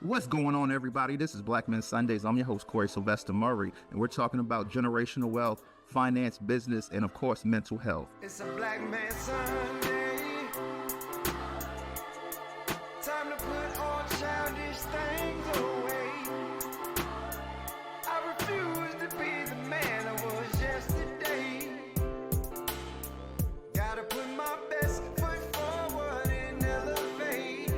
What's going on, everybody? This is Black Men Sundays. I'm your host, Corie Sylvester Murray, and we're talking about generational wealth, finance, business, and of course, mental health. It's a Black Man Sunday. Time to put all childish things away. I refuse to be the man I was yesterday. Gotta put my best foot forward and elevate.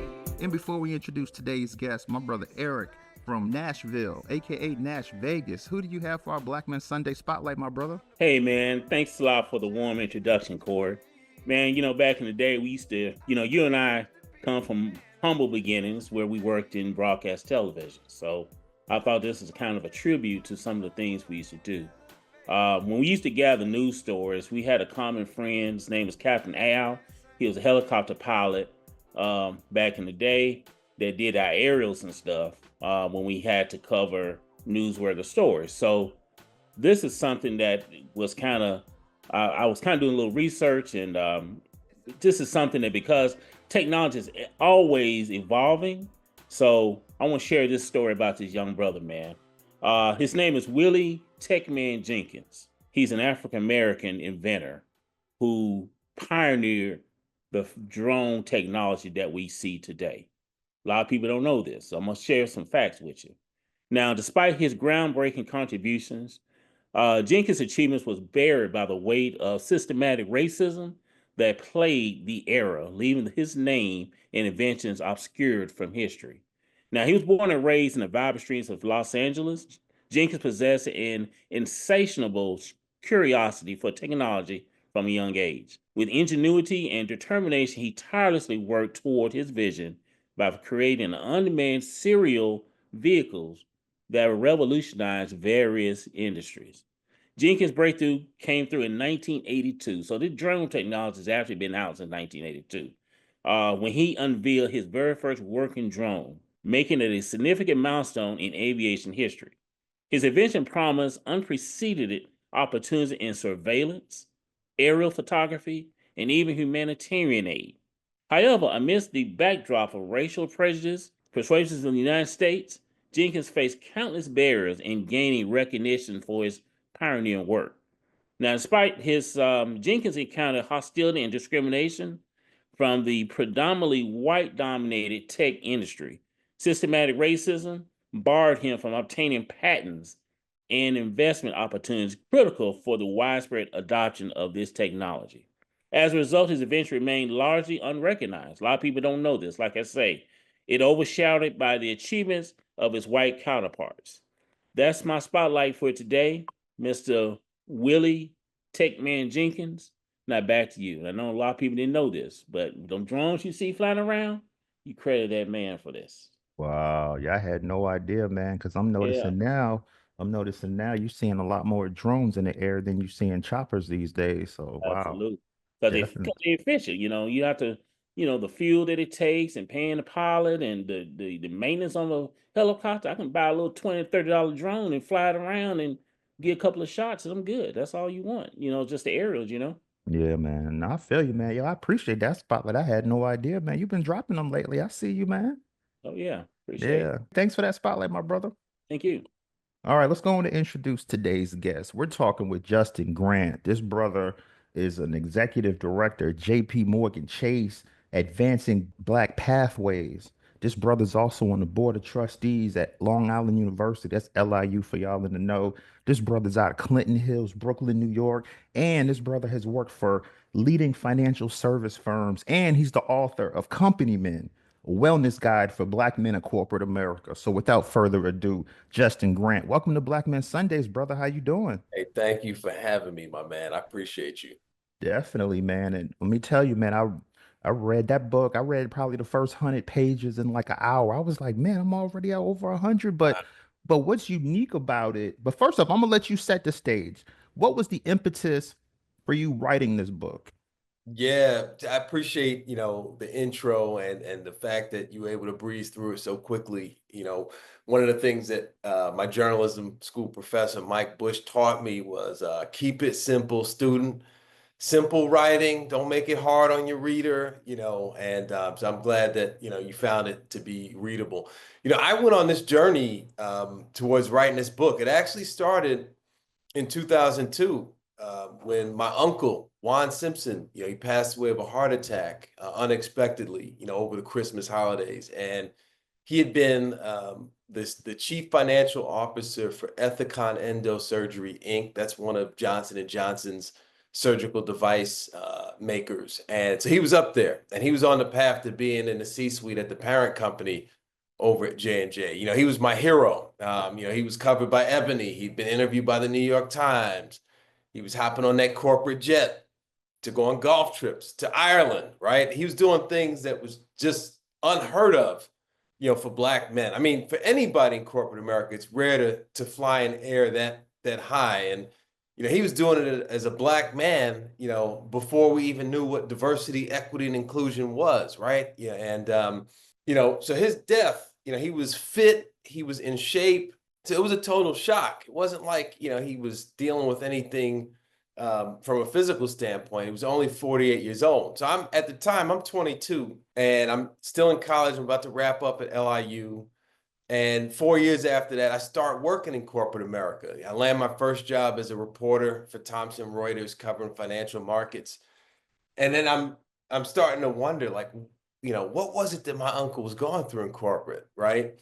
And before we introduce today's guest, my brother Eric from Nashville, aka Nash Vegas. Who do you have for our Black Men Sunday spotlight, my brother? Hey, man, thanks a lot for the warm introduction, Corie. Man, back in the day, we used to, you and I come from humble beginnings where we worked in broadcast television. So I thought this was kind of a tribute to some of the things we used to do. When we used to gather news stories, we had a common friend. His name was Captain Al. He was a helicopter pilot back in the day that did our aerials and stuff when we had to cover newsworthy stories. So this is something that was kind of, I was kind of doing a little research, and this is something that, because technology is always evolving, so I want to share this story about this young brother, man. His name is Willie Techman Jenkins. He's an African-American inventor who pioneered the drone technology that we see today. A lot of people don't know this, so I'm going to share some facts with you. Now, despite his groundbreaking contributions, Jenkins' achievements was buried by the weight of systematic racism that plagued the era, leaving his name and inventions obscured from history. Now, he was born and raised in the vibrant streets of Los Angeles. Jenkins possessed an insatiable curiosity for technology from a young age. With ingenuity and determination, he tirelessly worked toward his vision by creating unmanned serial vehicles that revolutionized various industries. Jenkins' breakthrough came through in 1982. So this drone technology has actually been out since 1982, when he unveiled his very first working drone, making it a significant milestone in aviation history. His invention promised unprecedented opportunities in surveillance, aerial photography, and even humanitarian aid. However, amidst the backdrop of racial prejudice, persuasions in the United States, Jenkins faced countless barriers in gaining recognition for his pioneering work. Now, despite his Jenkins encountered hostility and discrimination from the predominantly white-dominated tech industry. Systematic racism barred him from obtaining patents and investment opportunities critical for the widespread adoption of this technology. As a result, his invention remained largely unrecognized. A lot of people don't know this. Like I say, it overshadowed by the achievements of his white counterparts. That's my spotlight for today, Mr. Willie Techman Jenkins. Now back to you. I know a lot of people didn't know this, but them drones you see flying around, you credit that man for this. Wow, yeah, I had no idea, man, because Yeah, I'm noticing now you're seeing a lot more drones in the air than you seeing choppers these days. So, wow, absolutely. Because definitely. they're efficient. You have to, the fuel that it takes and paying the pilot and the maintenance on the helicopter. I can buy a little $20, $30 drone and fly it around and get a couple of shots and I'm good. That's all you want. Just the aerials. Yeah, man. I feel you, man. Yo, I appreciate that spotlight. I had no idea, man. You've been dropping them lately. I see you, man. Oh yeah, appreciate it. Yeah. Thanks for that spotlight, my brother. Thank you. All right, let's go on to introduce today's guest. We're talking with Justin Grant. This brother is an executive director at JP Morgan Chase, advancing Black pathways. This brother's also on the board of trustees at Long Island University. That's LIU for y'all in the know. This brother's out of Clinton Hills, Brooklyn, New York. And this brother has worked for leading financial service firms. And he's the author of Company Men, a wellness guide for Black men in corporate America. So without further ado, Justin Grant, welcome to Black Men Sundays, brother. How you doing? Hey, thank you for having me, my man. I appreciate you. Definitely, man. And let me tell you, man, I read that book. I read probably the first 100 pages in like an hour. I was like, man, I'm already at over 100. But what's unique about it? But first up, I'm gonna let you set the stage. What was the impetus for you writing this book? Yeah, I appreciate, the intro and the fact that you were able to breeze through it so quickly. One of the things that my journalism school professor, Mike Bush, taught me was keep it simple, student. simple writing. Don't make it hard on your reader, and so I'm glad that, you found it to be readable. I went on this journey towards writing this book. It actually started in 2002 when my uncle, Juan Simpson, he passed away of a heart attack unexpectedly, over the Christmas holidays. And he had been the chief financial officer for Ethicon Endosurgery Inc. That's one of Johnson and Johnson's surgical device makers. And so he was up there, and he was on the path to being in the C-suite at the parent company over at J&J. He was my hero. He was covered by Ebony. He'd been interviewed by the New York Times. He was hopping on that corporate jet to go on golf trips to Ireland, right? He was doing things that was just unheard of, for Black men. I mean, for anybody in corporate America, it's rare to fly in air that high. And he was doing it as a Black man, before we even knew what diversity, equity, and inclusion was, right? Yeah, and so his death, he was fit, he was in shape. So it was a total shock. It wasn't like, he was dealing with anything from a physical standpoint. He was only 48 years old. So at the time, I'm 22 and I'm still in college. I'm about to wrap up at LIU. And 4 years after that, I start working in corporate America. I land my first job as a reporter for Thomson Reuters covering financial markets. And then I'm starting to wonder, like, what was it that my uncle was going through in corporate, right?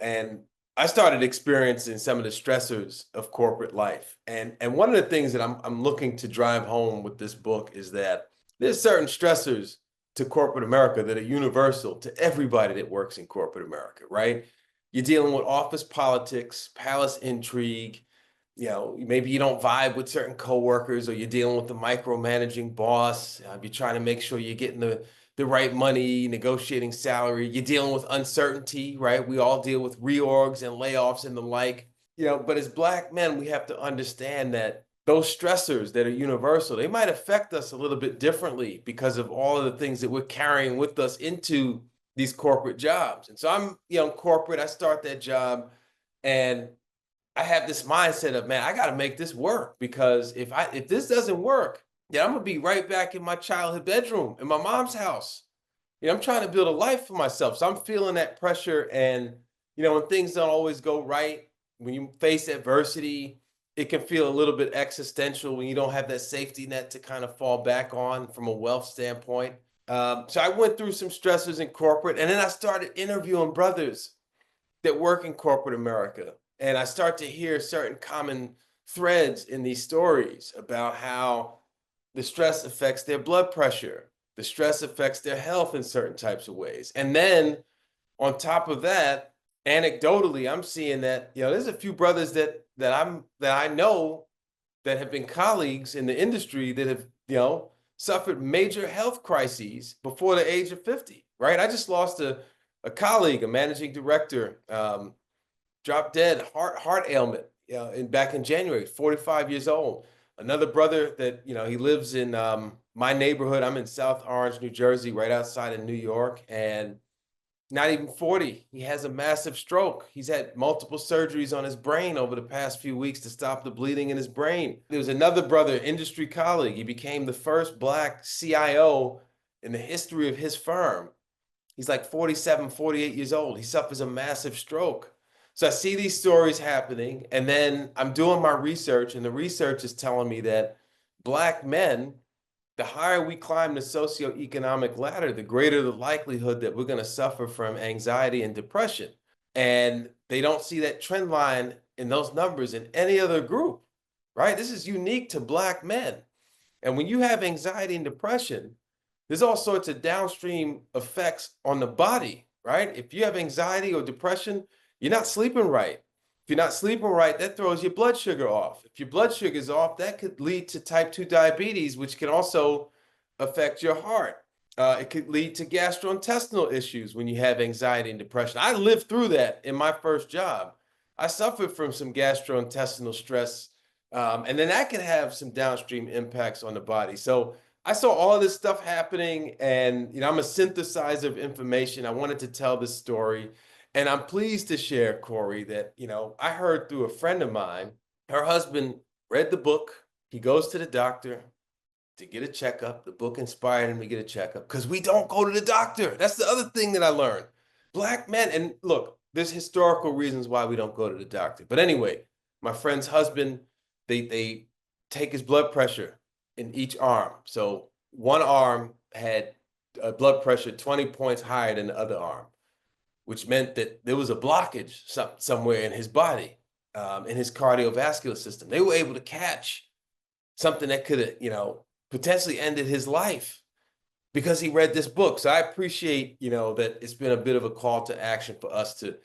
And I started experiencing some of the stressors of corporate life. And one of the things that I'm looking to drive home with this book is that there's certain stressors to corporate America that are universal to everybody that works in corporate America, right? You're dealing with office politics, palace intrigue. Maybe you don't vibe with certain coworkers, or you're dealing with the micromanaging boss. You're trying to make sure you're getting the right money, negotiating salary. You're dealing with uncertainty, right? We all deal with reorgs and layoffs and the like. But as Black men, we have to understand that those stressors that are universal, they might affect us a little bit differently because of all of the things that we're carrying with us into these corporate jobs. And so I'm, corporate, I start that job, and I have this mindset of, man, I got to make this work, because if this doesn't work, then I'm gonna be right back in my childhood bedroom in my mom's house. I'm trying to build a life for myself. So I'm feeling that pressure. And, when things don't always go right, when you face adversity, it can feel a little bit existential when you don't have that safety net to kind of fall back on from a wealth standpoint. So I went through some stressors in corporate, and then I started interviewing brothers that work in corporate America. And I start to hear certain common threads in these stories about how the stress affects their blood pressure. The stress affects their health in certain types of ways. And then on top of that, anecdotally, I'm seeing that, there's a few brothers that I know that have been colleagues in the industry that have, suffered major health crises before the age of 50, right? I just lost a colleague, a managing director, dropped dead, heart ailment, back in January, 45 years old. Another brother that, he lives in my neighborhood. I'm in South Orange, New Jersey, right outside of New York, and not even 40. He has a massive stroke. He's had multiple surgeries on his brain over the past few weeks to stop the bleeding in his brain. There was another brother, industry colleague. He became the first Black CIO in the history of his firm. He's like 47, 48 years old. He suffers a massive stroke. So I see these stories happening, and then I'm doing my research, and the research is telling me that Black men, the higher we climb the socioeconomic ladder, the greater the likelihood that we're going to suffer from anxiety and depression. And they don't see that trend line in those numbers in any other group, right? This is unique to Black men. And when you have anxiety and depression, there's all sorts of downstream effects on the body, right? If you have anxiety or depression, you're not sleeping right. If you're not sleeping right, that throws your blood sugar off. If your blood sugar is off, that could lead to type 2 diabetes, which can also affect your heart. It could lead to gastrointestinal issues when you have anxiety and depression. I lived through that in my first job. I suffered from some gastrointestinal stress, and then that can have some downstream impacts on the body. So I saw all this stuff happening, and I'm a synthesizer of information. I wanted to tell this story. And I'm pleased to share, Corie, that, I heard through a friend of mine, her husband read the book. He goes to the doctor. to get a checkup. The book inspired him to get a checkup because we don't go to the doctor. That's the other thing that I learned. Black men, and look, there's historical reasons why we don't go to the doctor. But anyway, my friend's husband, they take his blood pressure in each arm. So one arm had a blood pressure 20 points higher than the other arm, which meant that there was a blockage somewhere in his body, in his cardiovascular system. They were able to catch something that could have, potentially ended his life because he read this book. So I appreciate, that it's been a bit of a call to action for us to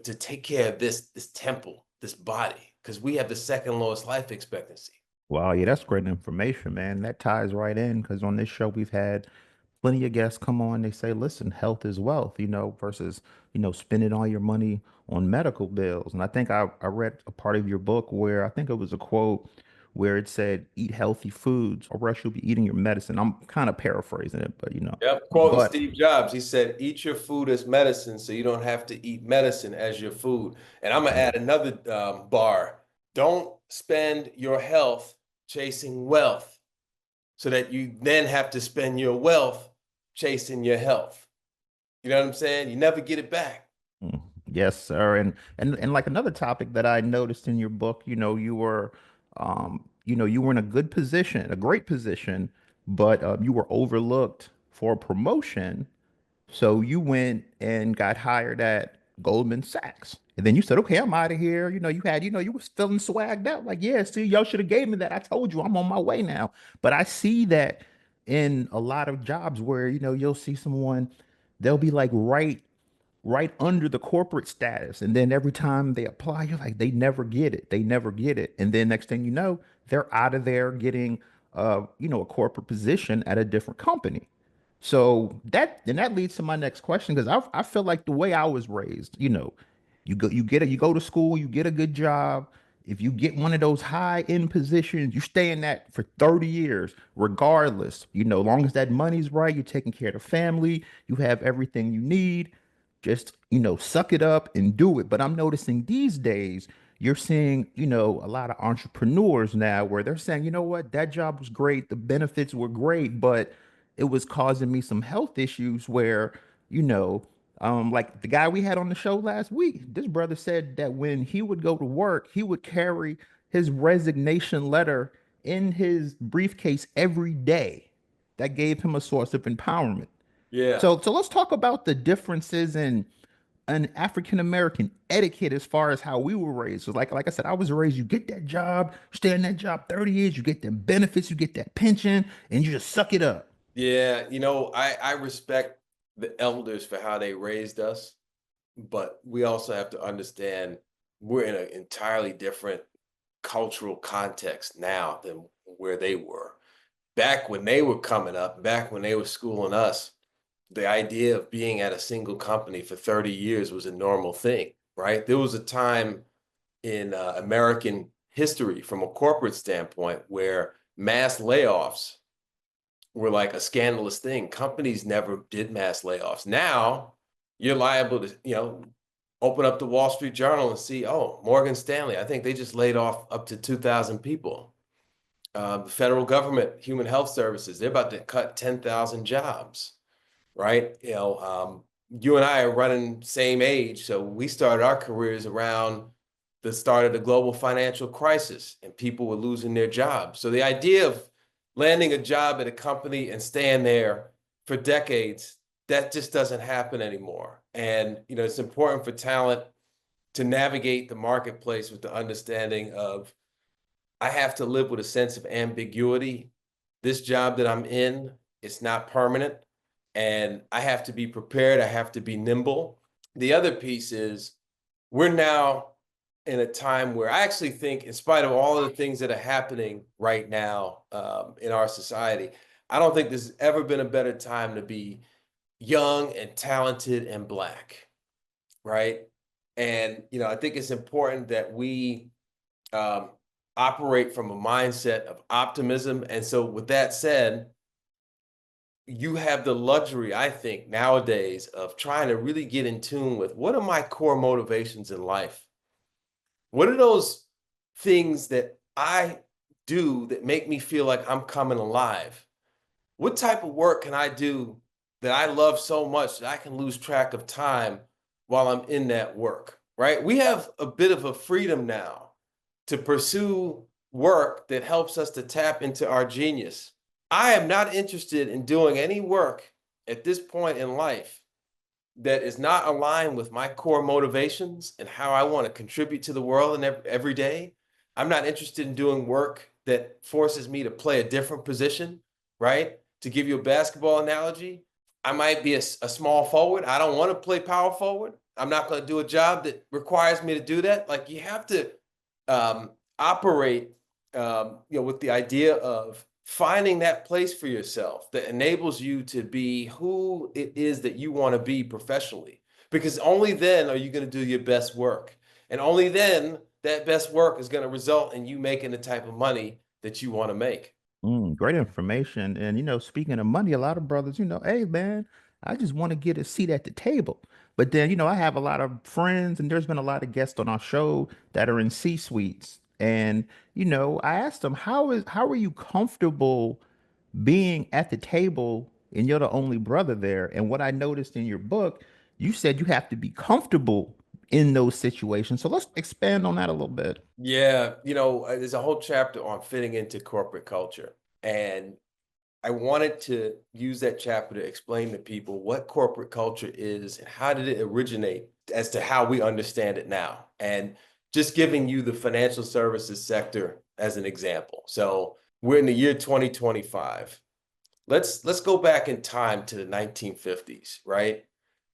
take care of this temple, this body, because we have the second lowest life expectancy. Wow, yeah, that's great information, man. That ties right in because on this show we've had plenty of guests come on. They say, listen, health is wealth, versus, spending all your money on medical bills. And I think I read a part of your book where I think it was a quote where it said, eat healthy foods or else you'll be eating your medicine. I'm kind of paraphrasing it, but Yep. Quoting but Steve Jobs, he said, eat your food as medicine so you don't have to eat medicine as your food. And I'm going to yeah. add another bar. Don't spend your health chasing wealth so that you then have to spend your wealth chasing your health. You know what I'm saying? You never get it back. Mm. Yes, sir. And like another topic that I noticed in your book, you were in a good position, a great position, but you were overlooked for a promotion. So you went and got hired at Goldman Sachs. And then you said, okay, I'm out of here. You was feeling swagged out. Like, yeah, see, y'all should have gave me that. I told you I'm on my way now. But I see that in a lot of jobs where, you'll see someone, they'll be like right under the corporate status. And then every time they apply, you're like, they never get it. They never get it. And then next thing you know, they're out of there getting a corporate position at a different company. So that leads to my next question because I feel like the way I was raised, you go to school, you get a good job. If you get one of those high end positions, you stay in that for 30 years, regardless. Long as that money's right, you're taking care of the family, you have everything you need. Just, suck it up and do it. But I'm noticing these days, you're seeing, a lot of entrepreneurs now where they're saying, you know what, that job was great, the benefits were great, but it was causing me some health issues where, you know, like the guy we had on the show last week, this brother said that when he would go to work, he would carry his resignation letter in his briefcase every day. That gave him a source of empowerment. Yeah. So let's talk about the differences in an African American etiquette as far as how we were raised. So like I said, I was raised, you get that job, stay in that job 30 years, you get the benefits, you get that pension, and you just suck it up. Yeah. I respect the elders for how they raised us, but we also have to understand we're in an entirely different cultural context now than where they were. Back when they were coming up, back when they were schooling us, the idea of being at a single company for 30 years was a normal thing, right? There was a time in American history from a corporate standpoint where mass layoffs were like a scandalous thing. Companies never did mass layoffs. Now you're liable to, open up the Wall Street Journal and see, oh, Morgan Stanley, I think they just laid off up to 2,000 people. The federal government, Human Health Services, they're about to cut 10,000 jobs, right? You and I are running same age, so we started our careers around the start of the global financial crisis, and people were losing their jobs. So the idea of landing a job at a company and staying there for decades, that just doesn't happen anymore. And it's important for talent to navigate the marketplace with the understanding of I have to live with a sense of ambiguity. This job that I'm in, it's not permanent, and I have to be prepared. I have to be nimble. The other piece is we're now in a time where I actually think, in spite of all of the things that are happening right now in our society, I don't think there's ever been a better time to be young and talented and Black, right? And I think it's important that we um, operate from a mindset of optimism. And so, with that said, you have the luxury, I think, nowadays of trying to really get in tune with what are my core motivations in life? What are those things that I do that make me feel like I'm coming alive? What type of work can I do that I love so much that I can lose track of time while I'm in that work, right? We have a bit of a freedom now to pursue work that helps us to tap into our genius. I am not interested in doing any work at this point in life that is not aligned with my core motivations and how I want to contribute to the world and every day. I'm not interested in doing work that forces me to play a different position, right? To give you a basketball analogy, I might be a small forward. I don't want to play power forward. I'm not going to do a job that requires me to do that. Like you have to operate, with the idea of finding that place for yourself that enables you to be who it is that you want to be professionally. Because only then are you going to do your best work. And only then that best work is going to result in you making the type of money that you want to make. Great information. And speaking of money, a lot of brothers, hey man, I just want to get a seat at the table. But then, I have a lot of friends, and there's been a lot of guests on our show that are in C-suites. And, I asked them, how are you comfortable being at the table and you're the only brother there? And what I noticed in your book, you said you have to be comfortable in those situations. So let's expand on that a little bit. Yeah, there's a whole chapter on fitting into corporate culture. And I wanted to use that chapter to explain to people what corporate culture is and how did it originate as to how we understand it now. And just giving you the financial services sector as an example. So we're in the year 2025. Let's go back in time to the 1950s, right?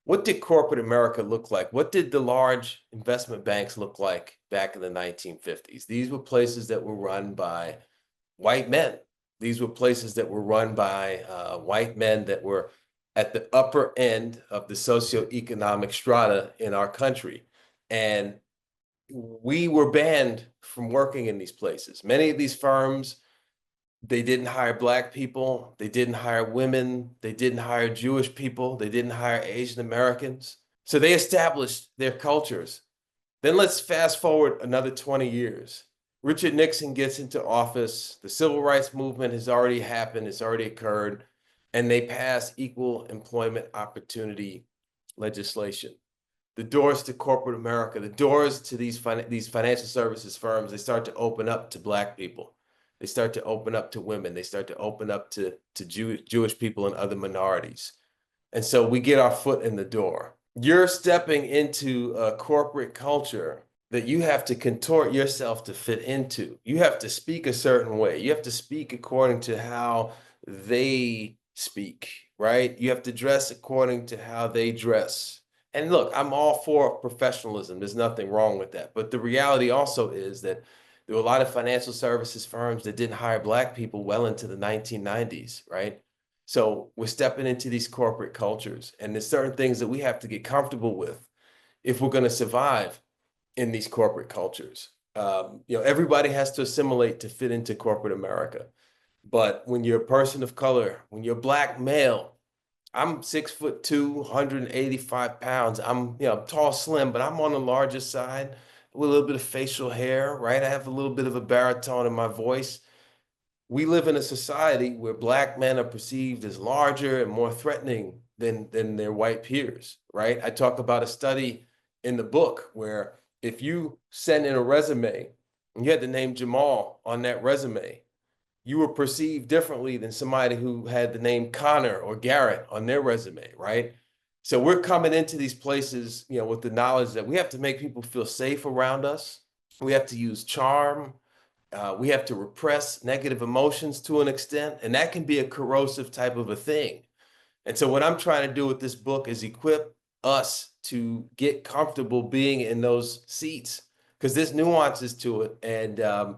What did corporate America look like? What did the large investment banks look like back in the 1950s? These were places that were run by white men. These were places that were run by white men that were at the upper end of the socioeconomic strata in our country. And we were banned from working in these places. Many of these firms, they didn't hire black people, they didn't hire women, they didn't hire Jewish people, they didn't hire Asian Americans. So they established their cultures. Then let's fast forward another 20 years. Richard Nixon gets into office. The civil rights movement has already happened, it's already occurred, and they pass equal employment opportunity legislation. The doors to corporate America, the doors to these financial services firms, they start to open up to black people. They start to open up to women. They start to open up to Jewish people and other minorities. And so we get our foot in the door. You're stepping into a corporate culture that you have to contort yourself to fit into. You have to speak a certain way. You have to speak according to how they speak, right? You have to dress according to how they dress. And look, I'm all for professionalism. There's nothing wrong with that. But the reality also is that there were a lot of financial services firms that didn't hire black people well into the 1990s, right? So we're stepping into these corporate cultures, and there's certain things that we have to get comfortable with if we're going to survive in these corporate cultures. Everybody has to assimilate to fit into corporate America. But when you're a person of color, when you're a black male, I'm 6'2", 185 pounds. I'm, tall, slim, but I'm on the larger side with a little bit of facial hair, right? I have a little bit of a baritone in my voice. We live in a society where black men are perceived as larger and more threatening than their white peers, right? I talk about a study in the book where if you send in a resume and you had the name Jamal on that resume, you were perceived differently than somebody who had the name Connor or Garrett on their resume, right? So we're coming into these places, with the knowledge that we have to make people feel safe around us. We have to use charm. We have to repress negative emotions to an extent, and that can be a corrosive type of a thing. And so what I'm trying to do with this book is equip us to get comfortable being in those seats because there's nuances to it. And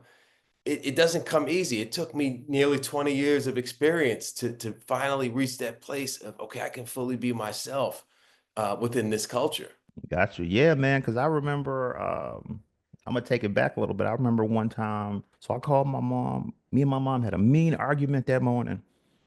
it doesn't come easy. It took me nearly 20 years of experience to finally reach that place of, okay, I can fully be myself within this culture. Got you. Yeah, man. Because I remember, I'm gonna take it back a little bit. I remember one time, so I called my mom. Me and my mom had a mean argument that morning.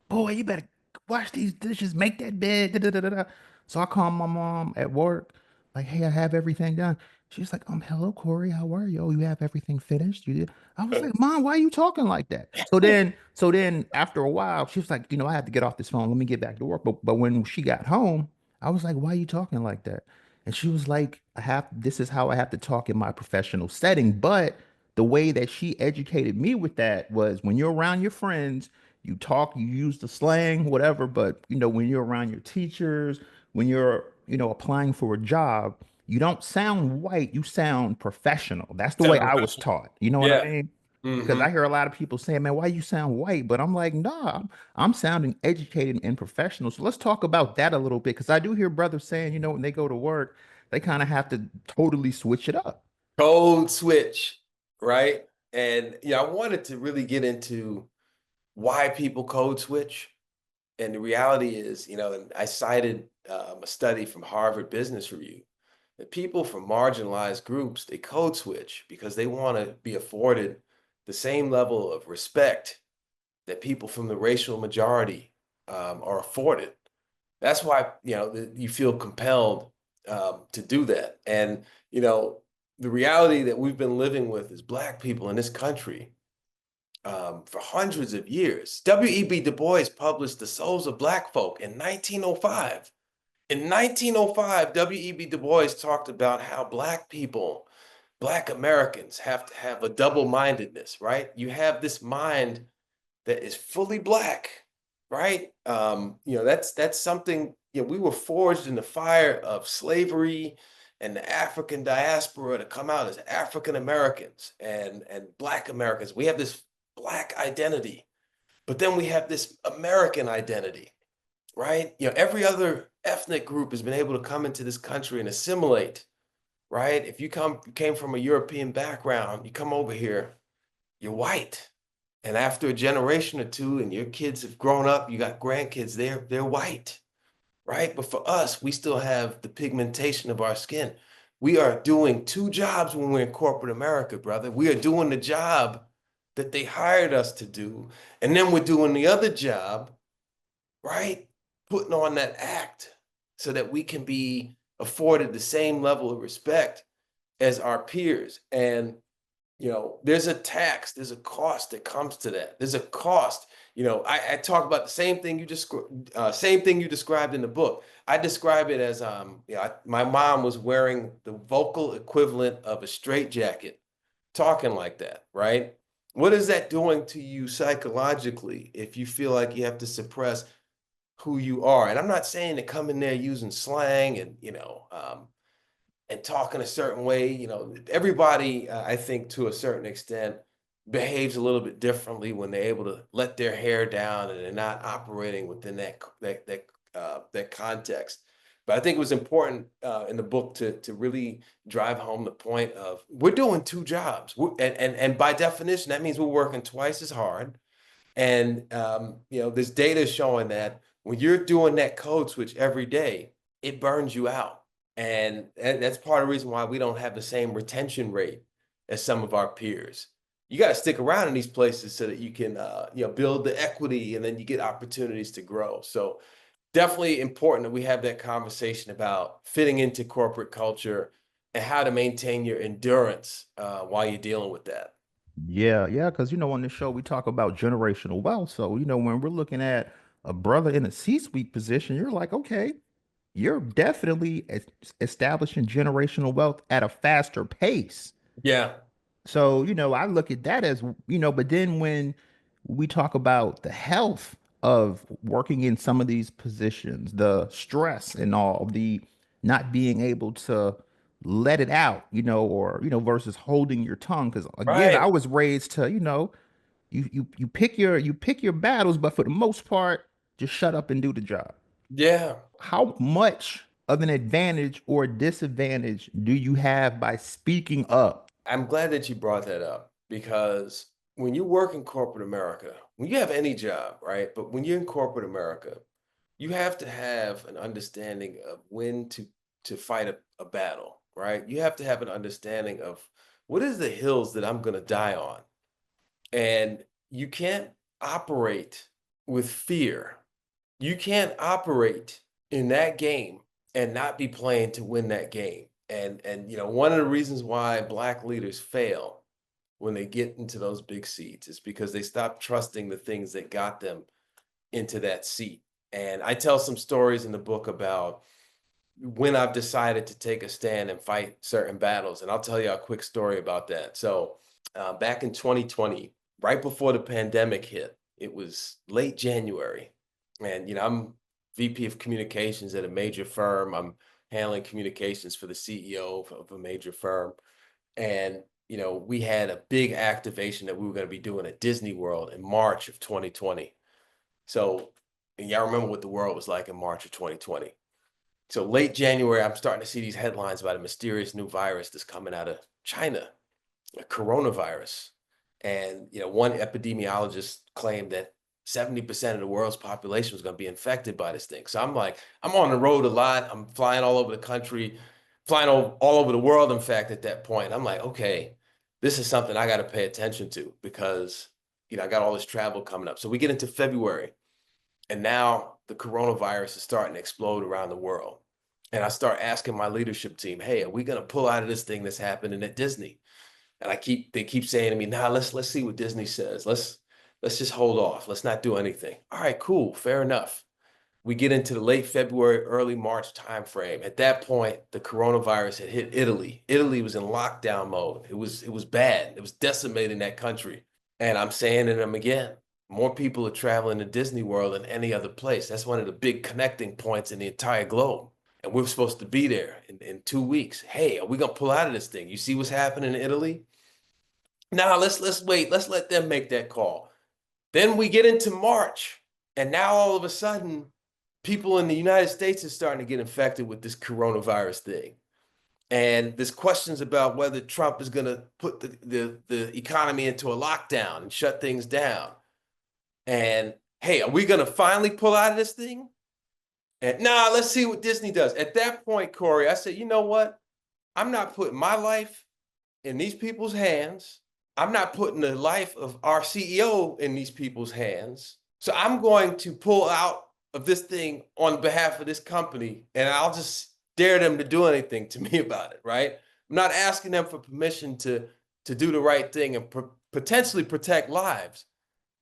Boy, you better wash these dishes, make that bed. Da, da, da, da, da. So I called my mom at work. Like, hey, I have everything done. She's like, hello, Corey, how are you? Oh, you have everything finished? You did? I was like, Mom, why are you talking like that? So then after a while, she was like, I have to get off this phone. Let me get back to work. But when she got home, I was like, why are you talking like that? And she was like, this is how I have to talk in my professional setting. But the way that she educated me with that was when you're around your friends, you talk, you use the slang, whatever. But when you're around your teachers, when you're, applying for a job, you don't sound white, you sound professional. That's the way Sound I was professional. taught. You know what I Yeah. mean? Because Hmm. I hear a lot of people saying, man, why you sound white? But I'm like, nah, I'm sounding educated and professional. So let's talk about that a little bit. Because I do hear brothers saying, when they go to work, they kind of have to totally switch it up. Code switch, right? And I wanted to really get into why people code switch. And the reality is, and I cited a study from Harvard Business Review that people from marginalized groups, they code switch because they want to be afforded the same level of respect that people from the racial majority are afforded. That's why you feel compelled to do that. And the reality that we've been living with as Black people in this country for hundreds of years. W.E.B. Du Bois published The Souls of Black Folk in 1905. In 1905, W.E.B. Du Bois talked about how Black people, Black Americans, have to have a double mindedness, right? You have this mind that is fully Black, right? That's something, we were forged in the fire of slavery and the African diaspora to come out as African Americans and Black Americans. We have this Black identity, but then we have this American identity, right? Every other ethnic group has been able to come into this country and assimilate, right? If you came from a European background, you come over here, you're white. And after a generation or two, and your kids have grown up, you got grandkids, they're white, right? But for us, we still have the pigmentation of our skin. We are doing two jobs when we're in corporate America, brother. We are doing the job that they hired us to do, and then we're doing the other job, right? Putting on that act so that we can be afforded the same level of respect as our peers. And there's a tax, there's a cost that comes to that. There's a cost. I talk about the same thing you described in the book. I describe it as my mom was wearing the vocal equivalent of a straitjacket, talking like that, right? What is that doing to you psychologically if you feel like you have to suppress who you are? And I'm not saying to come in there using slang and talk in a certain way. Everybody, I think, to a certain extent, behaves a little bit differently when they're able to let their hair down and they're not operating within that context. But I think it was important in the book to really drive home the point of we're doing two jobs, and by definition, that means we're working twice as hard. And this data is showing that when you're doing that code switch every day, it burns you out. And that's part of the reason why we don't have the same retention rate as some of our peers. You got to stick around in these places so that you can build the equity and then you get opportunities to grow. So definitely important that we have that conversation about fitting into corporate culture and how to maintain your endurance while you're dealing with that. Yeah, yeah, because on this show we talk about generational wealth. So, when we're looking at a brother in a C-suite position, you're like, okay, you're definitely establishing generational wealth at a faster pace. Yeah. So, I look at that as, but then when we talk about the health of working in some of these positions, the stress and all, the not being able to let it out, or, versus holding your tongue. Because again, I Right. was raised to, you pick your battles, but for the most part, just shut up and do the job. Yeah. How much of an advantage or disadvantage do you have by speaking up? I'm glad that you brought that up because when you work in corporate America, when you have any job, right? But when you're in corporate America, you have to have an understanding of when to fight a battle, right? You have to have an understanding of what is the hills that I'm going to die on. And you can't operate with fear. You can't operate in that game and not be playing to win that game. And you know, one of the reasons why Black leaders fail when they get into those big seats is because they stop trusting the things that got them into that seat. And I tell some stories in the book about when I've decided to take a stand and fight certain battles. And I'll tell you a quick story about that. So back in 2020, right before the pandemic hit, it was late January. And, you know, I'm VP of communications at a major firm. I'm handling communications for the CEO of a major firm. And, you know, we had a big activation that we were going to be doing at Disney World in March of 2020. So, and y'all remember what the world was like in March of 2020. So late January, I'm starting to see these headlines about a mysterious new virus that's coming out of China, a coronavirus. And you know, one epidemiologist claimed that 70% of the world's population was going to be infected by this thing. So I'm like, I'm on the road a lot. I'm flying all over the country, flying all over the world, in fact, at that point. I'm like, okay, this is something I got to pay attention to because, you know, I got all this travel coming up. So we get into February, and now the coronavirus is starting to explode around the world. And I start asking my leadership team, hey, are we going to pull out of this thing that's happening at Disney? And they keep saying to me, nah, let's see what Disney says. Let's just hold off. Let's not do anything. All right, cool, fair enough. We get into the late February, early March timeframe. At that point, the coronavirus had hit Italy. Italy was in lockdown mode. It was bad. It was decimating that country. And I'm saying to them again, more people are traveling to Disney World than any other place. That's one of the big connecting points in the entire globe. And we're supposed to be there in 2 weeks. Hey, are we gonna pull out of this thing? You see what's happening in Italy? Now let's wait. Let's let them make that call. Then we get into March, and now all of a sudden, people in the United States are starting to get infected with this coronavirus thing. And there's questions about whether Trump is going to put the economy into a lockdown and shut things down. And hey, are we going to finally pull out of this thing? And nah, let's see what Disney does. At that point, Corie, I said, you know what? I'm not putting my life in these people's hands. I'm not putting the life of our CEO in these people's hands. So I'm going to pull out of this thing on behalf of this company, and I'll just dare them to do anything to me about it, right? I'm not asking them for permission to do the right thing and potentially protect lives.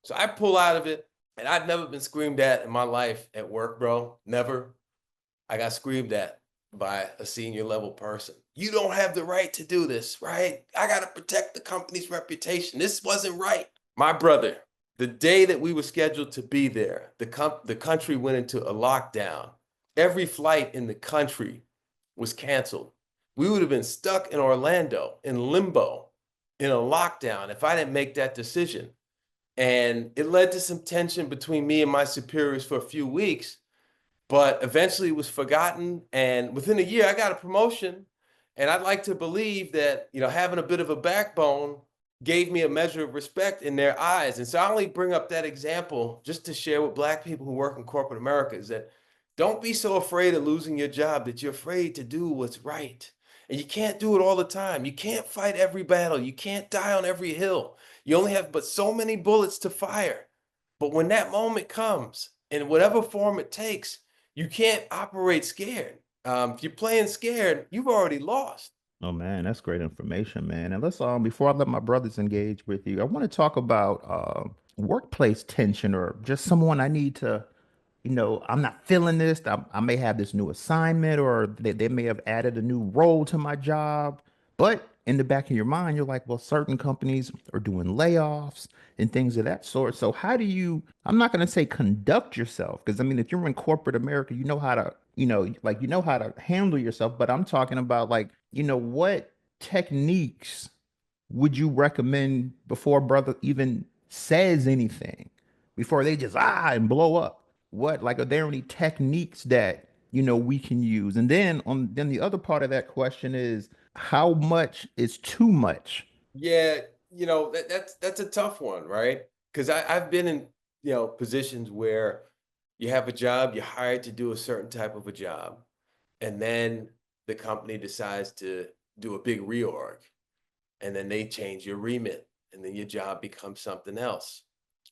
So I pull out of it, and I've never been screamed at in my life at work, bro. Never. I got screamed at by a senior level person. You don't have the right to do this, right? I got to protect the company's reputation. This wasn't right. My brother, the day that we were scheduled to be there, the country went into a lockdown. Every flight in the country was canceled. We would have been stuck in Orlando in limbo in a lockdown if I didn't make that decision. And it led to some tension between me and my superiors for a few weeks, but eventually it was forgotten. And within a year, I got a promotion. And I'd like to believe that, you know, having a bit of a backbone gave me a measure of respect in their eyes. And so I only bring up that example just to share with Black people who work in corporate America is that don't be so afraid of losing your job that you're afraid to do what's right. And you can't do it all the time. You can't fight every battle. You can't die on every hill. You only have but so many bullets to fire. But when that moment comes, in whatever form it takes, you can't operate scared. If you're playing scared, you've already lost. Oh man, that's great information, man. And let's before I let my brothers engage with you, I want to talk about workplace tension or just someone I need to, I'm not feeling this. I may have this new assignment or they may have added a new role to my job. But in the back of your mind, you're like, well, certain companies are doing layoffs and things of that sort. So how do you, I'm not going to say conduct yourself, because I mean, if you're in corporate America, you know how to, like, you know how to handle yourself. But I'm talking about like, what techniques would you recommend before a brother even says anything, before they just and blow up? What, like, are there any techniques that we can use? And then the other part of that question is, how much is too much? Yeah, you know, that's a tough one, right? Because I've been in, you know, positions where you have a job, you're hired to do a certain type of a job, and then the company decides to do a big reorg, and then they change your remit, and then your job becomes something else.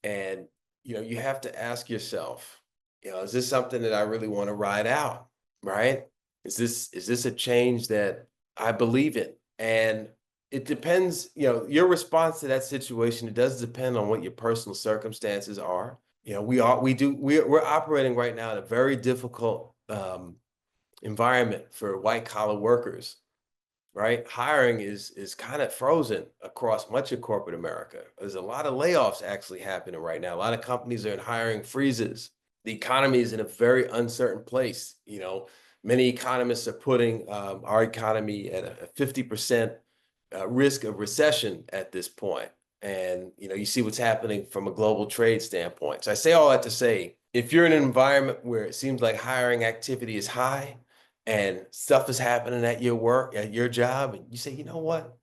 And, you know, you have to ask yourself, you know, is this something that I really want to ride out, right? Is this a change that I believe in? And it depends, your response to that situation, it does depend on what your personal circumstances are. We're operating right now in a very difficult environment for white collar workers, right? Hiring is kind of frozen across much of corporate America. There's a lot of layoffs actually happening right now. A lot of companies are in hiring freezes. The economy is in a very uncertain place. Many economists are putting our economy at a 50% risk of recession at this point. And you see what's happening from a global trade standpoint. So I say all that to say, if you're in an environment where it seems like hiring activity is high, and stuff is happening at your work, at your job, and you say, you know what?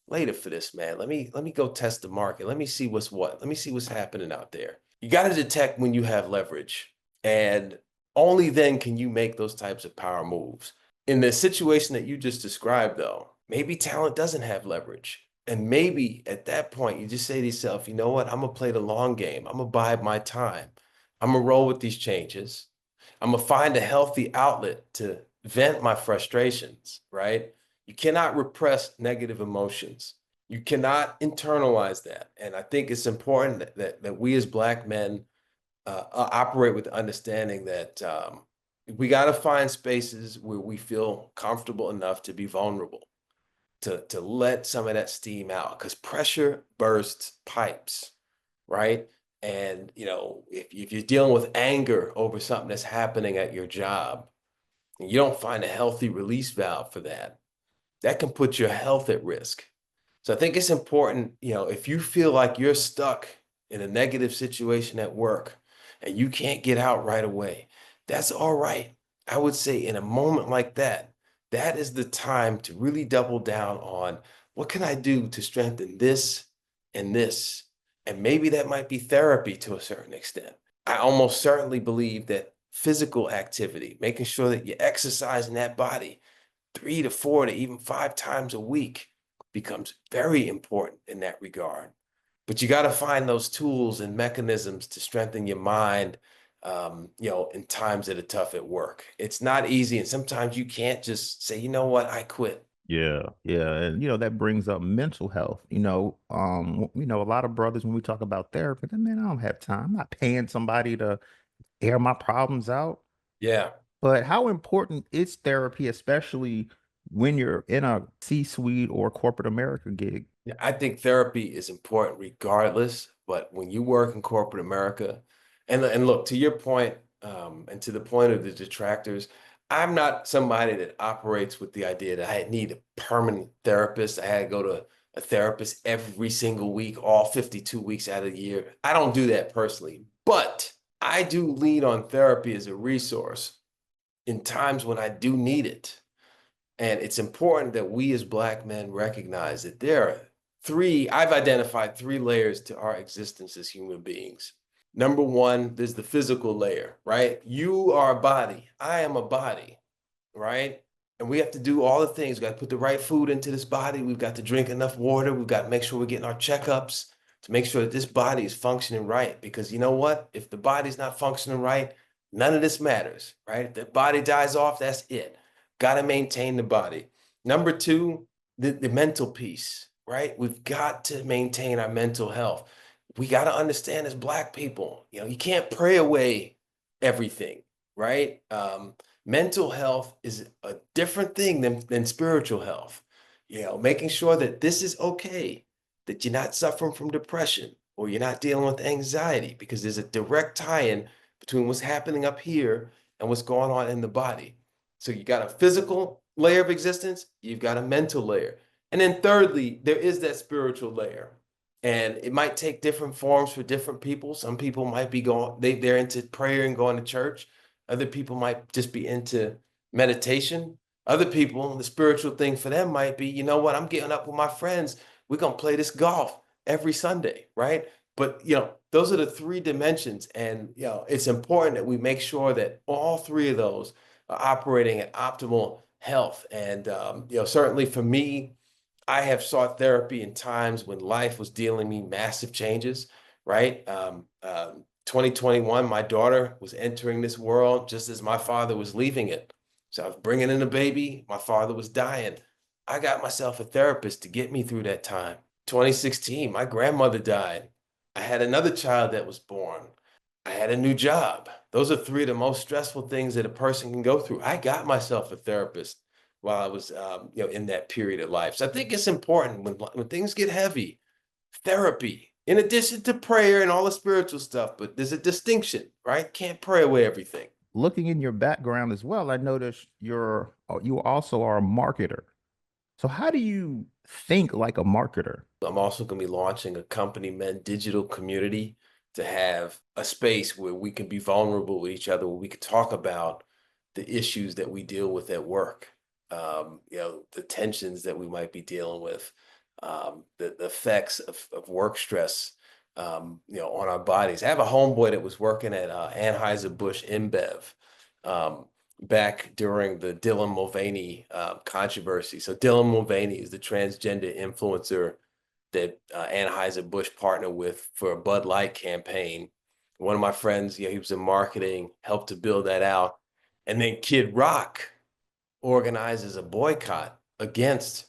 Later for this, man. Let me go test the market. Let me see what's what. Let me see what's happening out there. You got to detect when you have leverage, and only then can you make those types of power moves. In the situation that you just described, though, maybe talent doesn't have leverage. And maybe at that point, you just say to yourself, you know what? I'm gonna play the long game. I'm gonna bide my time. I'm gonna roll with these changes. I'm gonna find a healthy outlet to vent my frustrations, right? You cannot repress negative emotions. You cannot internalize that. And I think it's important that we as Black men operate with the understanding that we got to find spaces where we feel comfortable enough to be vulnerable, to let some of that steam out, because pressure bursts pipes, right? And if you're dealing with anger over something that's happening at your job, and you don't find a healthy release valve for that, that can put your health at risk. So I think it's important, if you feel like you're stuck in a negative situation at work and you can't get out right away, that's all right. I would say in a moment like that, that is the time to really double down on what can I do to strengthen this and this? And maybe that might be therapy to a certain extent. I almost certainly believe that physical activity, making sure that you're exercising that body 3 to 4 to even 5 times a week becomes very important in that regard. But you got to find those tools and mechanisms to strengthen your mind, in times that are tough at work. It's not easy. And sometimes you can't just say, you know what, I quit. Yeah, yeah, and that brings up mental health. A lot of brothers when we talk about therapy, then man, I don't have time. I'm not paying somebody to air my problems out. Yeah. But how important is therapy, especially when you're in a C-suite or corporate America gig? Yeah, I think therapy is important regardless, but when you work in corporate America, and look, to your point, and to the point of the detractors, I'm not somebody that operates with the idea that I need a permanent therapist. I had to go to a therapist every single week, all 52 weeks out of the year. I don't do that personally, but I do lean on therapy as a resource in times when I do need it. And it's important that we as Black men recognize that I've identified 3 layers to our existence as human beings. Number one, there's the physical layer, right? You are a body. I am a body, right? And we have to do all the things. We got to put the right food into this body. We've got to drink enough water. We've got to make sure we're getting our checkups to make sure that this body is functioning right. Because you know what? If the body's not functioning right, none of this matters, right? If the body dies off, that's it. Got to maintain the body. Number two, the mental piece, right? We've got to maintain our mental health. We got to understand as Black people, you can't pray away everything, right? Mental health is a different thing than spiritual health. Making sure that this is okay, that you're not suffering from depression or you're not dealing with anxiety, because there's a direct tie-in between what's happening up here and what's going on in the body. So you got a physical layer of existence, you've got a mental layer. And then thirdly, there is that spiritual layer. And it might take different forms for different people. Some people might be they're into prayer and going to church. Other people might just be into meditation. Other people, the spiritual thing for them might be, you know what, I'm getting up with my friends. We're going to play this golf every Sunday, right? But, those are the 3 dimensions. And, it's important that we make sure that all 3 of those are operating at optimal health. And, certainly for me, I have sought therapy in times when life was dealing me massive changes, right? 2021, my daughter was entering this world just as my father was leaving it. So I was bringing in a baby. My father was dying. I got myself a therapist to get me through that time. 2016, my grandmother died. I had another child that was born. I had a new job. Those are three of the most stressful things that a person can go through. I got myself a therapist while I was, in that period of life. So I think it's important when things get heavy, therapy, in addition to prayer and all the spiritual stuff, but there's a distinction, right? Can't pray away everything. Looking in your background as well, I noticed you also are a marketer. So how do you think like a marketer? I'm also going to be launching a company men digital community to have a space where we can be vulnerable with each other, where we can talk about the issues that we deal with at work, the tensions that we might be dealing with, the effects of work stress, on our bodies. I have a homeboy that was working at Anheuser-Busch InBev back during the Dylan Mulvaney controversy. So Dylan Mulvaney is the transgender influencer that Anheuser-Busch partnered with for a Bud Light campaign. One of my friends, he was in marketing, helped to build that out. And then Kid Rock organizes a boycott against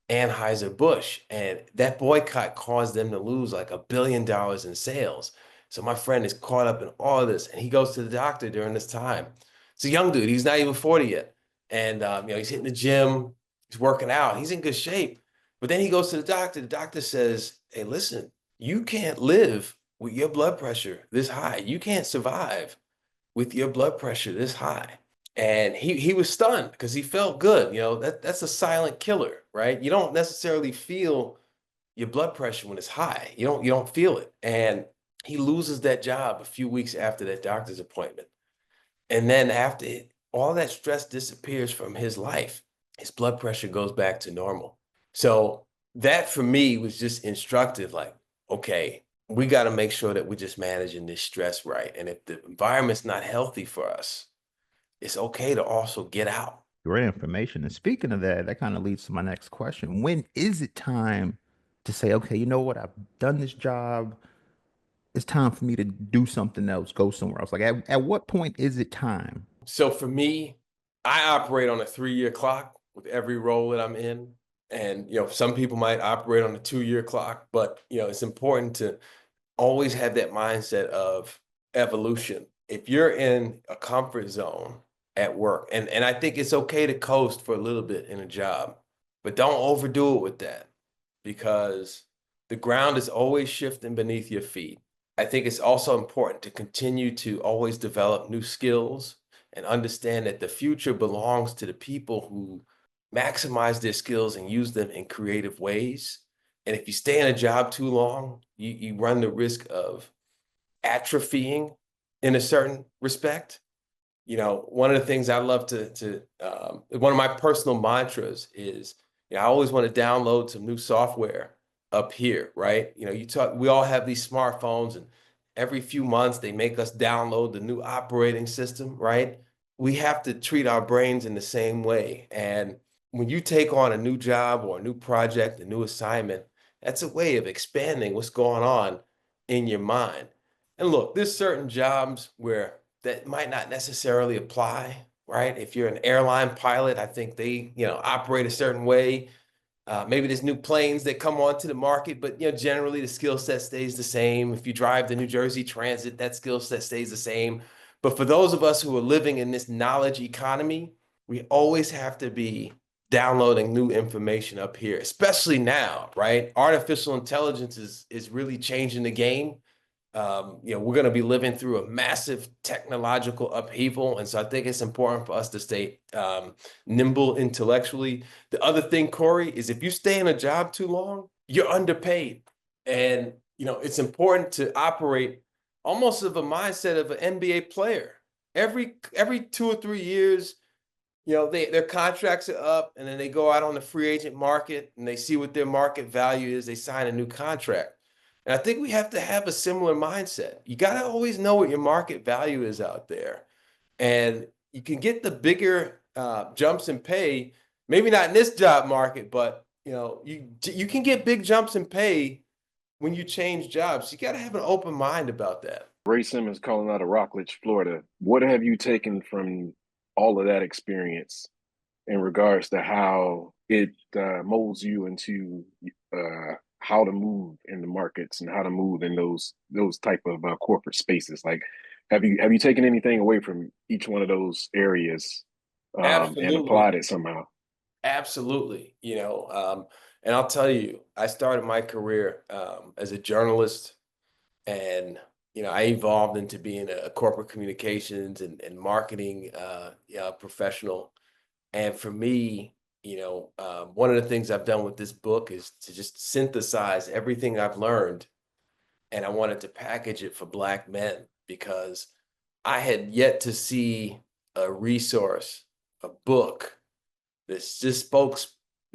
Anheuser-Busch. And that boycott caused them to lose like $1 billion in sales. So my friend is caught up in all of this, and he goes to the doctor during this time. It's a young dude. He's not even 40 yet. And, he's hitting the gym. He's working out. He's in good shape. But then he goes to the doctor. The doctor says, hey, listen, you can't live with your blood pressure this high. You can't survive with your blood pressure this high. And he was stunned because he felt good. That's a silent killer, right? You don't necessarily feel your blood pressure when it's high. You don't feel it. And he loses that job a few weeks after that doctor's appointment. And then after all that stress disappears from his life, his blood pressure goes back to normal. So that for me was just instructive, like, okay, we got to make sure that we're just managing this stress right. And if the environment's not healthy for us, it's okay to also get out. Great information. And speaking of that, that kind of leads to my next question. When is it time to say, okay, you know what? I've done this job. It's time for me to do something else, go somewhere else. Like at what point is it time? So for me, I operate on a 3-year clock with every role that I'm in. And, some people might operate on a 2-year clock, but, it's important to always have that mindset of evolution. If you're in a comfort zone at work, and I think it's okay to coast for a little bit in a job, but don't overdo it with that because the ground is always shifting beneath your feet. I think it's also important to continue to always develop new skills and understand that the future belongs to the people who maximize their skills and use them in creative ways. And if you stay in a job too long, you run the risk of atrophying in a certain respect. One of the things I love one of my personal mantras is, I always want to download some new software up here, right? We all have these smartphones, and every few months they make us download the new operating system, right? We have to treat our brains in the same way. And when you take on a new job or a new project, a new assignment, that's a way of expanding what's going on in your mind. And look, there's certain jobs where that might not necessarily apply, right? If you're an airline pilot, I think they, operate a certain way. Maybe there's new planes that come onto the market, but generally the skill set stays the same. If you drive the New Jersey Transit, that skill set stays the same. But for those of us who are living in this knowledge economy, we always have to be downloading new information up here, especially now, right? Artificial intelligence is really changing the game. We're going to be living through a massive technological upheaval. And so I think it's important for us to stay nimble intellectually. The other thing, Corie, is if you stay in a job too long, you're underpaid. And, it's important to operate almost of a mindset of an NBA player. Every 2 or 3 years, their contracts are up, and then they go out on the free agent market and they see what their market value is. They sign a new contract. And I think we have to have a similar mindset. You got to always know what your market value is out there. And you can get the bigger jumps in pay, maybe not in this job market, but you can get big jumps in pay when you change jobs. You got to have an open mind about that. Ray Simmons calling out of Rockledge, Florida. What have you taken from all of that experience in regards to how it molds you into how to move in the markets and how to move in those type of corporate spaces. Like, have you taken anything away from each one of those areas and applied Absolutely. it somehow? Absolutely. And I'll tell you, I started my career as a journalist, and I evolved into being a corporate communications and marketing professional. And for me, one of the things I've done with this book is to just synthesize everything I've learned, and I wanted to package it for Black men because I had yet to see a resource, a book that just spoke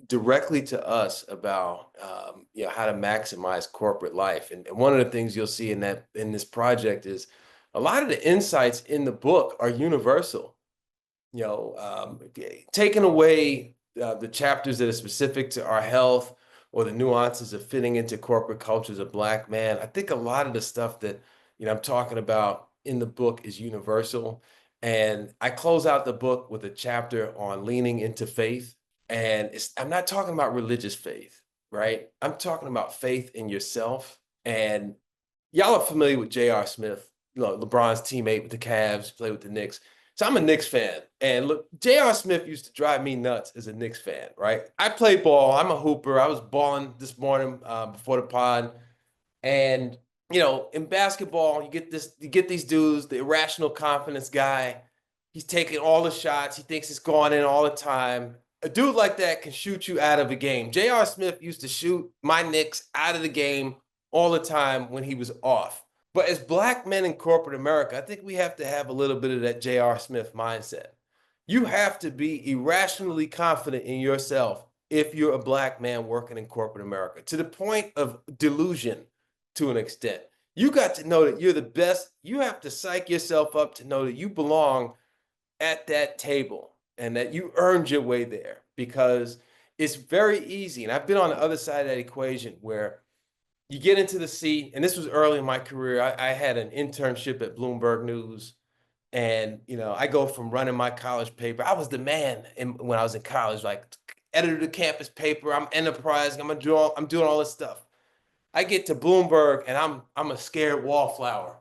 directly to us about how to maximize corporate life. And one of the things you'll see in this project is a lot of the insights in the book are universal. Taking away the chapters that are specific to our health or the nuances of fitting into corporate culture as a Black man, I think a lot of the stuff that I'm talking about in the book is universal. And I close out the book with a chapter on leaning into faith. And I'm not talking about religious faith, right? I'm talking about faith in yourself. And y'all are familiar with J.R. Smith, LeBron's teammate with the Cavs, played with the Knicks. So I'm a Knicks fan. And look, J.R. Smith used to drive me nuts as a Knicks fan, right? I play ball. I'm a hooper. I was balling this morning before the pod. And in basketball, you get these dudes, the irrational confidence guy. He's taking all the shots. He thinks it's going in all the time. A dude like that can shoot you out of a game. J.R. Smith used to shoot my Knicks out of the game all the time when he was off. But as Black men in corporate America, I think we have to have a little bit of that J.R. Smith mindset. You have to be irrationally confident in yourself if you're a Black man working in corporate America, to the point of delusion to an extent. You got to know that you're the best. You have to psych yourself up to know that you belong at that table and that you earned your way there, because it's very easy. And I've been on the other side of that equation where you get into the seat, and this was early in my career. I had an internship at Bloomberg News, and I go from running my college paper. I was the man when I was in college, like editor of the campus paper. I'm enterprising. I'm doing all this stuff. I get to Bloomberg, and I'm a scared wallflower,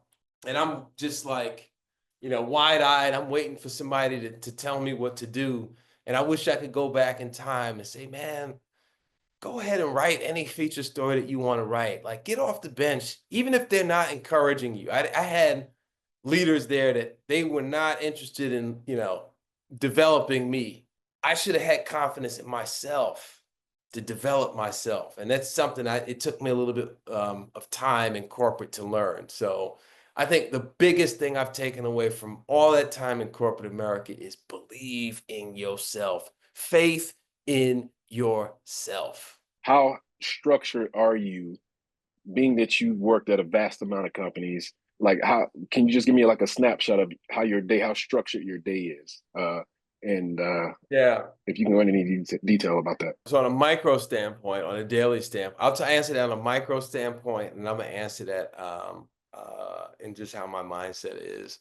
and I'm just like, wide-eyed. I'm waiting for somebody to tell me what to do, and I wish I could go back in time and say, man, go ahead and write any feature story that you want to write. Like, get off the bench, even if they're not encouraging you. I had leaders there that they were not interested in, developing me. I should have had confidence in myself to develop myself. And that's something it took me a little bit of time in corporate to learn. So I think the biggest thing I've taken away from all that time in corporate America is believe in yourself, faith in yourself. How structured are you, being that you've worked at a vast amount of companies? Like, how can you just give me like a snapshot of how structured your day is? And Yeah. if you can go into any detail about that. So on a micro standpoint, on a daily standpoint, I'll answer that on a micro standpoint, and I'm gonna answer that in just how my mindset is.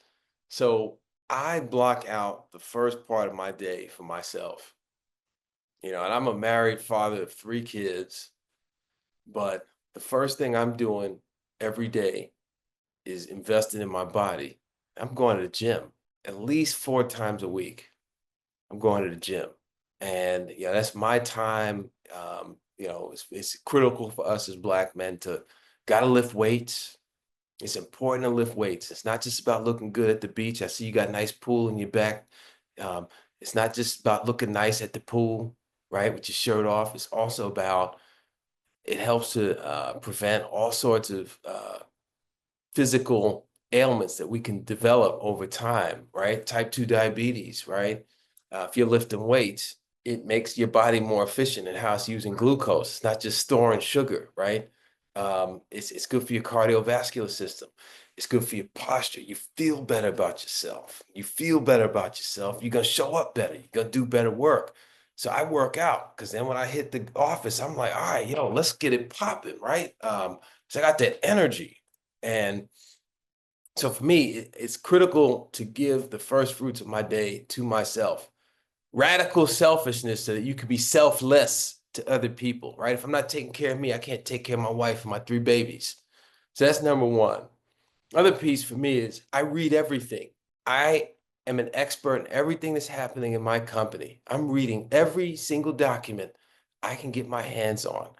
So I block out the first part of my day for myself. And I'm a married father of 3 kids, but the first thing I'm doing every day is investing in my body. I'm going to the gym at least 4 times a week. I'm going to the gym. And that's my time. It's critical for us as Black men to gotta lift weights. It's important to lift weights. It's not just about looking good at the beach. I see you got a nice pool in your back. Um, it's not just about looking nice at the pool, right, with your shirt off. It's also about, it helps to prevent all sorts of physical ailments that we can develop over time, right? Type 2 diabetes, right? If you're lifting weights, it makes your body more efficient in how it's using glucose. It's not just storing sugar, right? It's good for your cardiovascular system. It's good for your posture. You feel better about yourself. You feel better about yourself. You're going to show up better. You're going to do better work. So I work out, because then when I hit the office, I'm like, all right, let's get it popping, right? So I got that energy. And So for me, it's critical to give the first fruits of my day to myself. Radical selfishness so that you could be selfless to other people, right? If I'm not taking care of me, I can't take care of my wife and my 3 babies. So that's number one. Other piece for me is I read everything. I am an expert in everything that's happening in my company. I'm reading every single document I can get my hands on.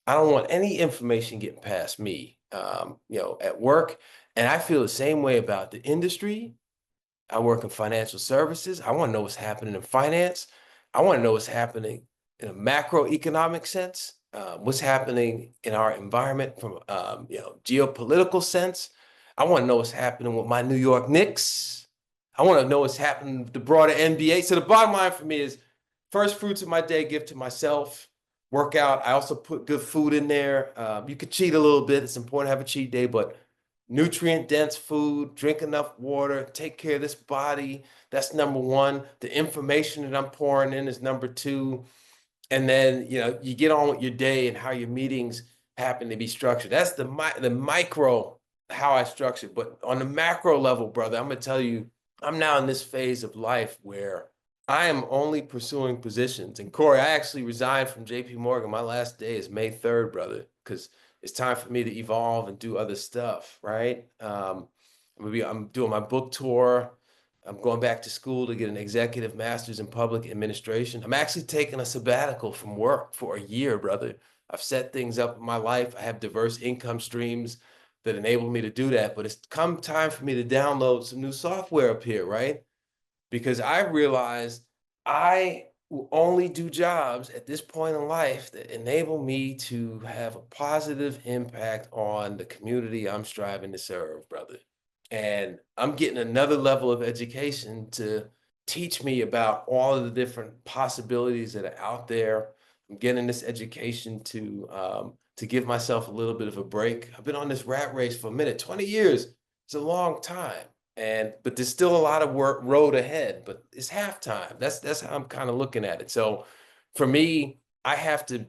I don't want any information getting past me, at work. And I feel the same way about the industry. I work in financial services. I want to know what's happening in finance. I want to know what's happening in a macroeconomic sense, what's happening in our environment from geopolitical sense. I want to know what's happening with my New York Knicks. I want to know what's happening with the broader NBA. So the bottom line for me is first fruits of my day, give to myself. Work out. I also put good food in there. You could cheat a little bit. It's important to have a cheat day, but nutrient dense food, drink enough water, take care of this body. That's number one. The information that I'm pouring in is number two. And then, you get on with your day and how your meetings happen to be structured. That's the micro, how I structure. But on the macro level, brother, I'm going to tell you, I'm now in this phase of life where I am only pursuing positions. And Corie, I actually resigned from JP Morgan. My last day is May 3rd, brother, because it's time for me to evolve and do other stuff, right? I'm doing my book tour. I'm going back to school to get an executive master's in public administration. I'm actually taking a sabbatical from work for a year, brother. I've set things up in my life. I have diverse income streams that enable me to do that. But it's come time for me to download some new software up here, right? Because I realized I will only do jobs at this point in life that enable me to have a positive impact on the community I'm striving to serve, brother. And I'm getting another level of education to teach me about all of the different possibilities that are out there. I'm getting this education to give myself a little bit of a break. I've been on this rat race for a minute. 20 years. It's a long time. But there's still a lot of work road ahead, but it's halftime. That's how I'm kind of looking at it. So for me, I have to,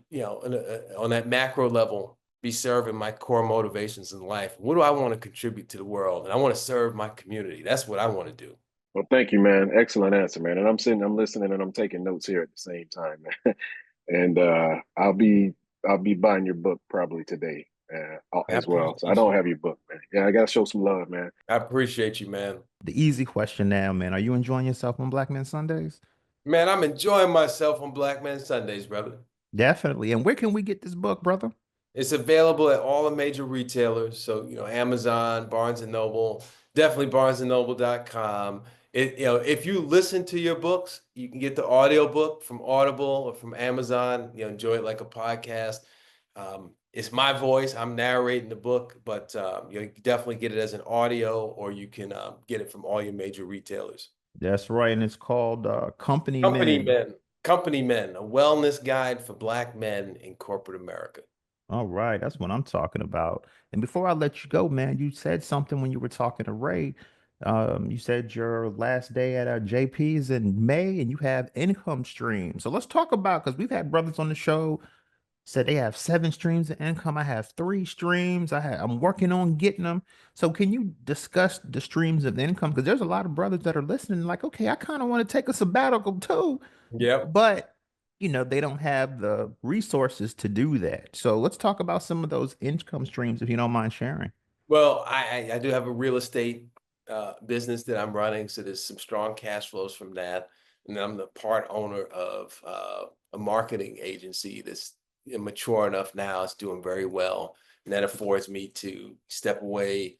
on that macro level, be serving my core motivations in life. What do I want to contribute to the world? And I want to serve my community. That's what I want to do. Well, thank you, man. Excellent answer, man. And I'm listening, and I'm taking notes here at the same time, man. And I'll be buying your book probably today I as well. So I appreciate don't you. have your book, man. Yeah, I gotta show some love, man. I appreciate you, man. The easy question now, man. Are you enjoying yourself on Black Men Sundays? Man, I'm enjoying myself on Black Man Sundays, brother. Definitely. And where can we get this book, brother? It's available at all the major retailers. So, Amazon, Barnes and Noble, definitely barnesandnoble.com. If you listen to your books, you can get the audio book from Audible or from Amazon, enjoy it like a podcast. It's my voice. I'm narrating the book, but you can definitely get it as an audio or you can get it from all your major retailers. That's right. And it's called Company Company Men. Men, Company Men, a wellness guide for Black men in corporate America. All right, that's what I'm talking about. And before I let you go, man, you said something when you were talking to Ray. You said your last day at JP's in May and you have income streams. So let's talk about because we've had brothers on the show said they have 7 streams of income. I have 3 streams. I'm working on getting them. So can you discuss the streams of income? Because there's a lot of brothers that are listening, like, okay, I kind of want to take a sabbatical too, Yep. but they don't have the resources to do that. So let's talk about some of those income streams if you don't mind sharing. Well, I do have a real estate business that I'm running, so there's some strong cash flows from that. And then I'm the part owner of a marketing agency that's mature enough now. It's doing very well, and that affords me to step away,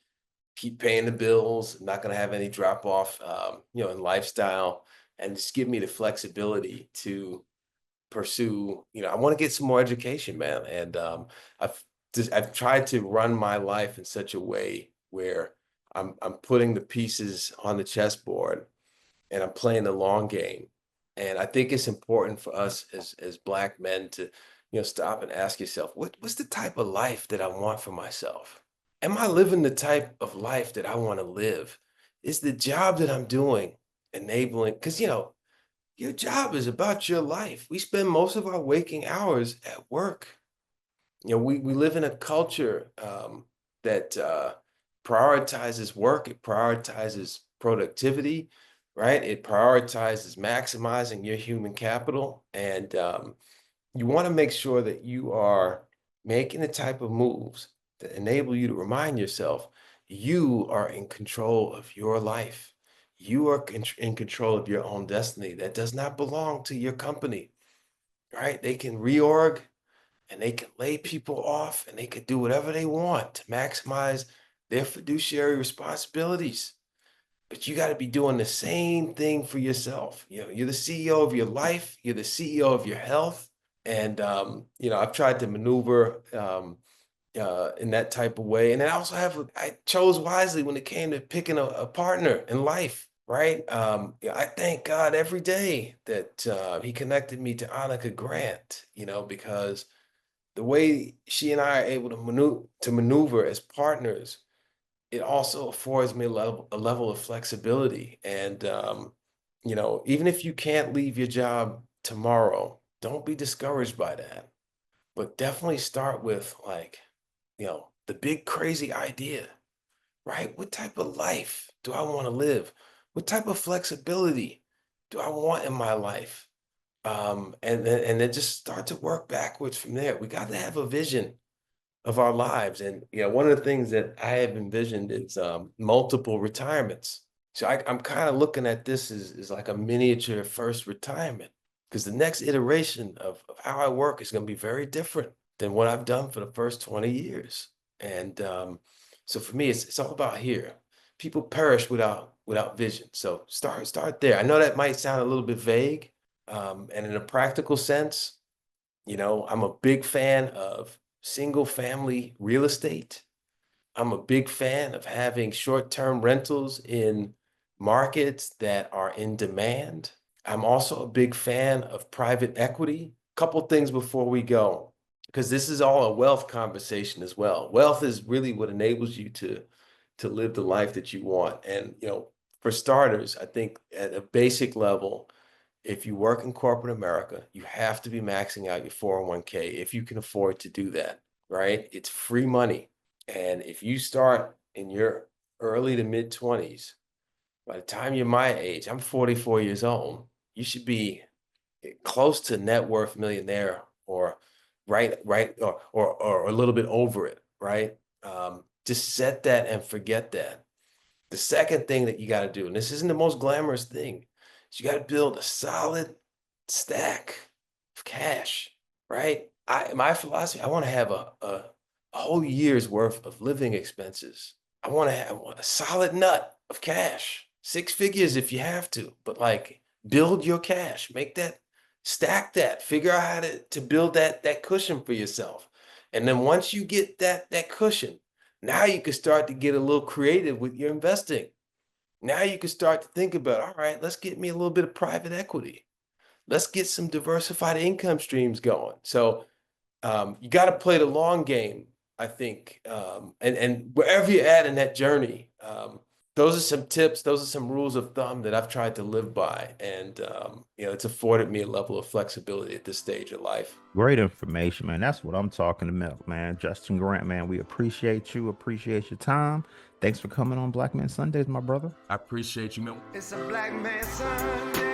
keep paying the bills. I'm not going to have any drop off, in lifestyle, and just give me the flexibility to pursue. I want to get some more education, man, and I've I've tried to run my life in such a way where I'm putting the pieces on the chessboard and I'm playing the long game. And I think it's important for us as Black men to, stop and ask yourself, what's the type of life that I want for myself? Am I living the type of life that I want to live? Is the job that I'm doing enabling? Because your job is about your life. We spend most of our waking hours at work. We live in a culture that prioritizes work, it prioritizes productivity, right? It prioritizes maximizing your human capital. And you want to make sure that you are making the type of moves that enable you to remind yourself you are in control of your life. You are in control of your own destiny. That does not belong to your company, right? They can reorg and they can lay people off and they can do whatever they want to maximize their fiduciary responsibilities. But you got to be doing the same thing for yourself. You know, you're the CEO of your life, you're the CEO of your health. And I've tried to maneuver in that type of way. And then I chose wisely when it came to picking a partner in life, right? I thank God every day that he connected me to Annika Grant, because the way she and I are able to maneuver as partners, it also affords me a level of flexibility. And even if you can't leave your job tomorrow, don't be discouraged by that. But definitely start with the big crazy idea, right? What type of life do I want to live? What type of flexibility do I want in my life? And then just start to work backwards from there. We got to have a vision of our lives. And one of the things that I have envisioned is multiple retirements. So I'm kind of looking at this as like a miniature first retirement, because the next iteration of how I work is going to be very different than what I've done for the first 20 years. And so for me, it's all about here. People perish without vision. So start there. I know that might sound a little bit vague, and in a practical sense, I'm a big fan of single family real estate. I'm a big fan of having short-term rentals in markets that are in demand. I'm also a big fan of private equity. Couple things before we go, because this is all a wealth conversation as well. Wealth is really what enables you to live the life that you want. And for starters, I think at a basic level, if you work in corporate America, you have to be maxing out your 401k if you can afford to do that, right? It's free money. And if you start in your early to mid 20s, by the time you're my age, I'm 44 years old, you should be close to net worth millionaire, or right, or a little bit over it, right? Just set that and forget that. The second thing that you got to do, and this isn't the most glamorous thing, is you got to build a solid stack of cash, right? My philosophy, I want to have a whole year's worth of living expenses. I want to have a solid nut of cash, six figures if you have to, but like build your cash, make that, stack that, figure out how to build that cushion for yourself. And then once you get that cushion, now you can start to get a little creative with your investing. Now you can start to think about, all right, let's get me a little bit of private equity. Let's get some diversified income streams going. So you got to play the long game, I think. And wherever you're at in that journey, those are some tips. Those are some rules of thumb that I've tried to live by. And, it's afforded me a level of flexibility at this stage of life. Great information, man. That's what I'm talking about, man. Justin Grant, man, we appreciate you, appreciate your time. Thanks for coming on Black Men Sundays, my brother. It's a black man Sunday.